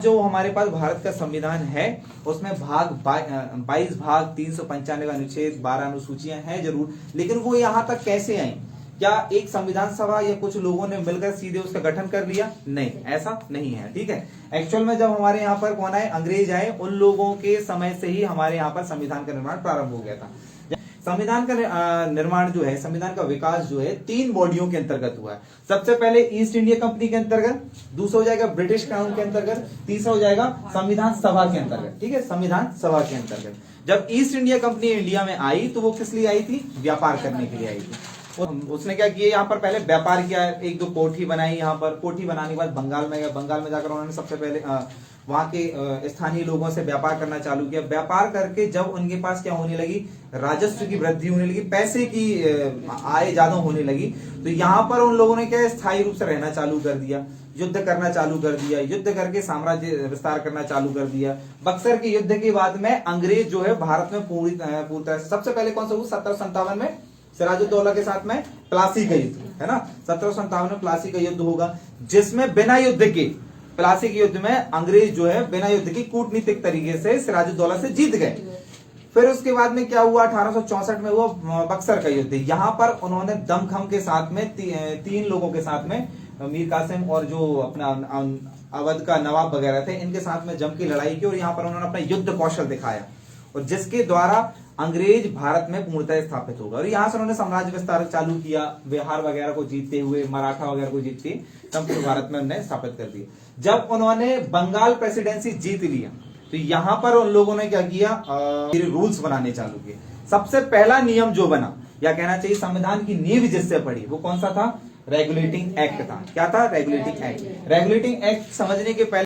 जो हमारे पास भारत का संविधान है उसमें भाग 22 भाग 395 अनुच्छेद 12 अनुसूचियां हैं जरूर, लेकिन वो यहां तक कैसे आई? क्या एक संविधान सभा या कुछ लोगों ने मिलकर सीधे उसका गठन कर लिया? नहीं, ऐसा नहीं है। ठीक है, एक्चुअल में जब हमारे यहाँ पर कौन आए, अंग्रेज आए, उन लोगों के समय से ही हमारे यहाँ पर संविधान का निर्माण प्रारंभ हो गया था। संविधान का निर्माण जो है, संविधान का विकास जो है 3 बॉडियों के अंतर्गत हुआ है। सबसे पहले ईस्ट इंडिया कंपनी के अंतर्गत, दूसरा हो जाएगा ब्रिटिश क्राउन के अंतर्गत, तीसरा हो जाएगा संविधान सभा के अंतर्गत। ठीक है, संविधान सभा के अंतर्गत जब ईस्ट इंडिया कंपनी इंडिया में आई तो वो किस लिए आई थी? व्यापार करने के लिए आई थी। उसने क्या किया, यहाँ पर पहले व्यापार किया, 1-2 कोठी बनाई। यहाँ पर कोठी बनाने के बाद बंगाल में गया, बंगाल में जाकर उन्होंने सबसे पहले वहां के स्थानीय लोगों से व्यापार करना चालू किया। व्यापार करके जब उनके पास क्या होने लगी, राजस्व की वृद्धि होने लगी, पैसे की आय ज्यादा होने लगी, तो यहाँ पर उन लोगों ने क्या स्थायी रूप से रहना चालू कर दिया, युद्ध करना चालू कर दिया, युद्ध करके साम्राज्य विस्तार करना चालू कर दिया। बक्सर के युद्ध के बाद में अंग्रेज जो है भारत में पूरी तरह सबसे पहले कौन सा हुआ, 1757 में सिराजुद्दौला के साथ में प्लासी का युद्ध, है ना। 1757 में प्लासी का युद्ध होगा, जिसमें बिना युद्ध के, प्लासी के युद्ध में अंग्रेज जो है बिना युद्ध की कूटनीतिक तरीके से सिराजुद्दौला से जीत गए। फिर उसके बाद में क्या हुआ, 1864 में हुआ बक्सर का युद्ध। यहाँ पर उन्होंने दमखम के साथ में 3 लोगों के साथ में, मीर कासिम और जो अपना अवध का नवाब वगैरह थे, इनके साथ में जम की लड़ाई की और यहाँ पर उन्होंने अपना युद्ध कौशल दिखाया, और जिसके द्वारा अंग्रेज भारत में पूर्णतः स्थापित होगा। और यहाँ से उन्होंने साम्राज्य विस्तार चालू किया, बिहार वगैरह को जीतते हुए, मराठा वगैरह को जीतते संपूर्ण भारत में उन्होंने स्थापित कर दिया। जब उन्होंने बंगाल प्रेसिडेंसी जीत लिया तो यहाँ पर उन लोगों ने क्या किया, रूल्स बनाने चालू किए। सबसे पहला नियम जो बना, या कहना चाहिए संविधान की नींव जिससे पड़ी, वो कौन सा था? रेगुलेटिंग एक्ट था। क्या था? Regulating act. रेगुलेटिंग एक्ट समझने के पहले